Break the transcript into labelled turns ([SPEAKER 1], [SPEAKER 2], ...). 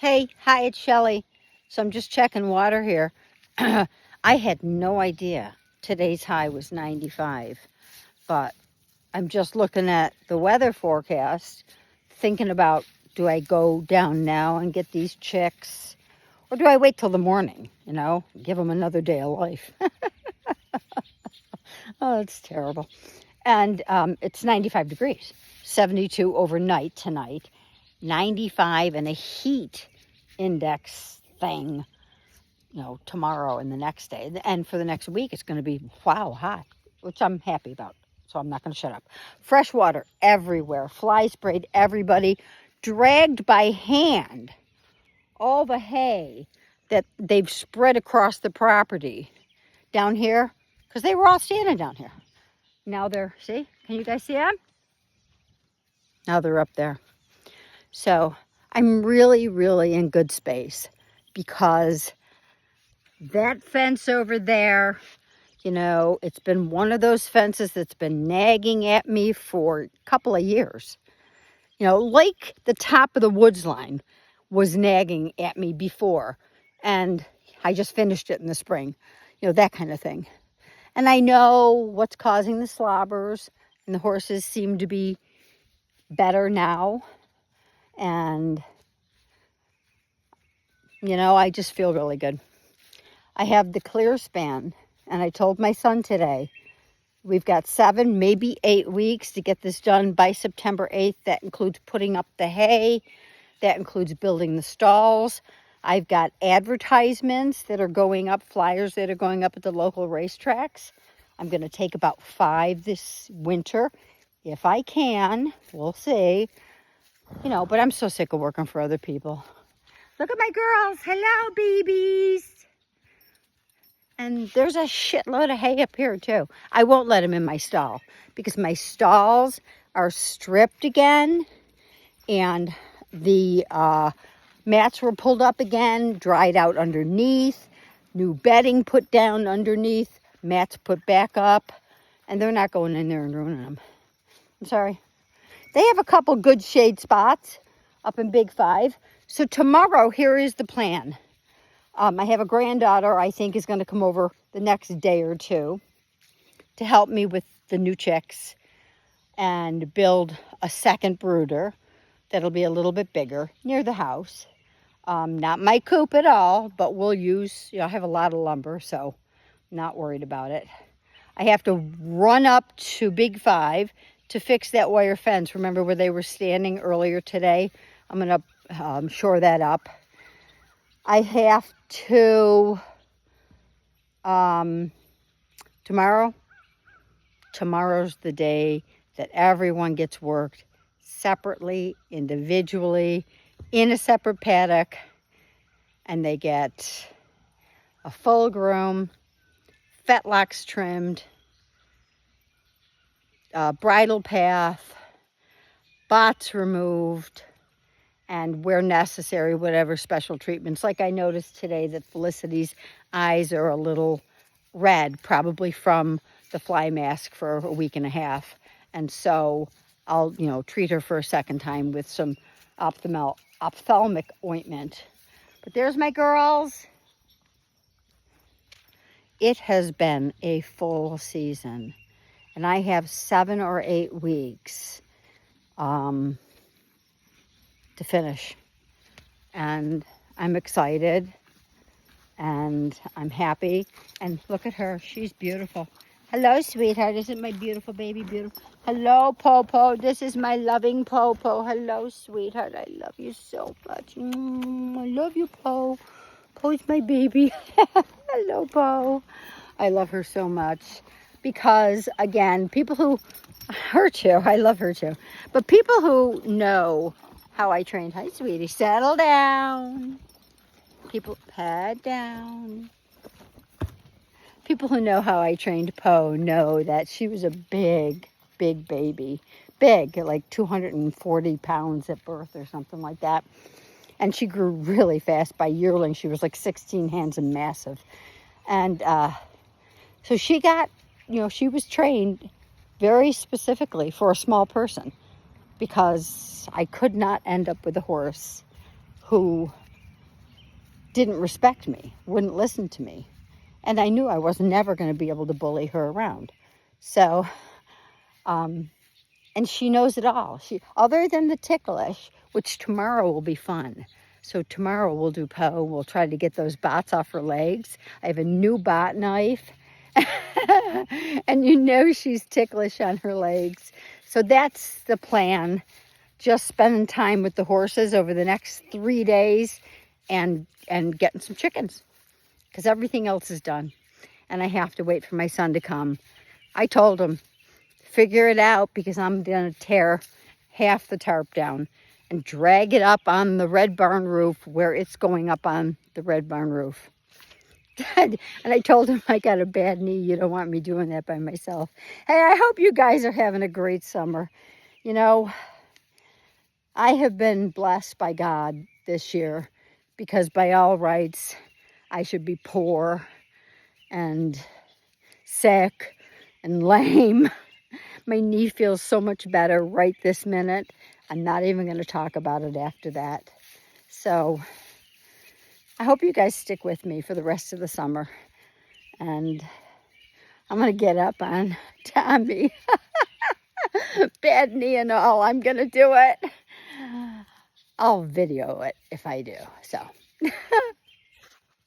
[SPEAKER 1] Hi, it's Shelly. So I'm just checking water here. I had no idea today's high was 95, but I'm just looking at the weather forecast, thinking about, do I go down now and get these chicks, or do I wait till the morning, give them another day of life? Oh, it's terrible. And it's 95 degrees, 72 overnight tonight, 95 and a heat index thing, tomorrow and the next day. And for the next week, it's going to be, wow, hot, which I'm happy about. So I'm not going to shut up. Fresh water everywhere, fly sprayed everybody, dragged by hand, all the hay that they've spread across the property down here, because they were all standing down here. Now they're, see, can you guys see them? Now they're up there. So I'm really, really in good space, because that fence over there, it's been one of those fences that's been nagging at me for a couple of years. Like the top of the woods line was nagging at me before, and I just finished it in the spring, that kind of thing. And I know what's causing the slobbers, and the horses seem to be better now. And, I just feel really good. I have the clear span, and I told my son today, we've got 7, maybe 8 weeks to get this done by September 8th. That includes putting up the hay. That includes building the stalls. I've got advertisements that are going up, flyers that are going up at the local racetracks. I'm going to take about 5 this winter, if I can. We'll see. But I'm so sick of working for other people. Look at my girls. Hello, babies. And there's a shitload of hay up here, too. I won't let them in my stall, because my stalls are stripped again. And the mats were pulled up again, dried out underneath, new bedding put down underneath, mats put back up. And they're not going in there and ruining them. I'm sorry. They have a couple good shade spots up in Big 5. So tomorrow, here is the plan. I have a granddaughter I think is going to come over the next day or two to help me with the new chicks and build a second brooder that'll be a little bit bigger near the house. Not my coop at all, but we'll use, I have a lot of lumber, so I'm not worried about it. I have to run up to Big 5 to fix that wire fence. Remember where they were standing earlier today? I'm going to shore that up. I have to, tomorrow's the day that everyone gets worked separately, individually, in a separate paddock, and they get a full groom, fetlocks trimmed, bridle path, bots removed, and where necessary, whatever special treatments. Like I noticed today that Felicity's eyes are a little red, probably from the fly mask for a week and a half. And so I'll, treat her for a second time with some ophthalmic ointment. But there's my girls. It has been a full season, and I have 7 or 8 weeks to finish, and I'm excited and I'm happy. And look at her, she's beautiful. Hello, sweetheart. Isn't my beautiful baby beautiful? Hello, Popo. This is my loving Popo. Hello, sweetheart. I love you so much. I love you, Po. Po's my baby. Hello, Po. I love her so much, because again, people who, her too, I love her too, but people who know how I trained, hi sweetie, settle down. People, pad down. People who know how I trained Po know that she was a big, big baby. Big, like 240 pounds at birth or something like that. And she grew really fast. By yearling, she was like 16 hands and massive. And so she got, she was trained very specifically for a small person, because I could not end up with a horse who didn't respect me, wouldn't listen to me. And I knew I was never going to be able to bully her around. So, and she knows it all. Other than the ticklish, which tomorrow will be fun. So tomorrow we'll do Poe. We'll try to get those bots off her legs. I have a new bot knife. And you know she's ticklish on her legs. So that's the plan. Just spending time with the horses over the next 3 days and getting some chickens. Because everything else is done. And I have to wait for my son to come. I told him, figure it out, because I'm going to tear half the tarp down and drag it up on the red barn roof where it's going up on the red barn roof. And I told him I got a bad knee. You don't want me doing that by myself. Hey, I hope you guys are having a great summer. You know, I have been blessed by God this year, because by all rights, I should be poor and sick and lame. My knee feels so much better right this minute. I'm not even going to talk about it after that. So I hope you guys stick with me for the rest of the summer. And I'm going to get up on Tommy. Bad knee and all, I'm going to do it. I'll video it if I do. So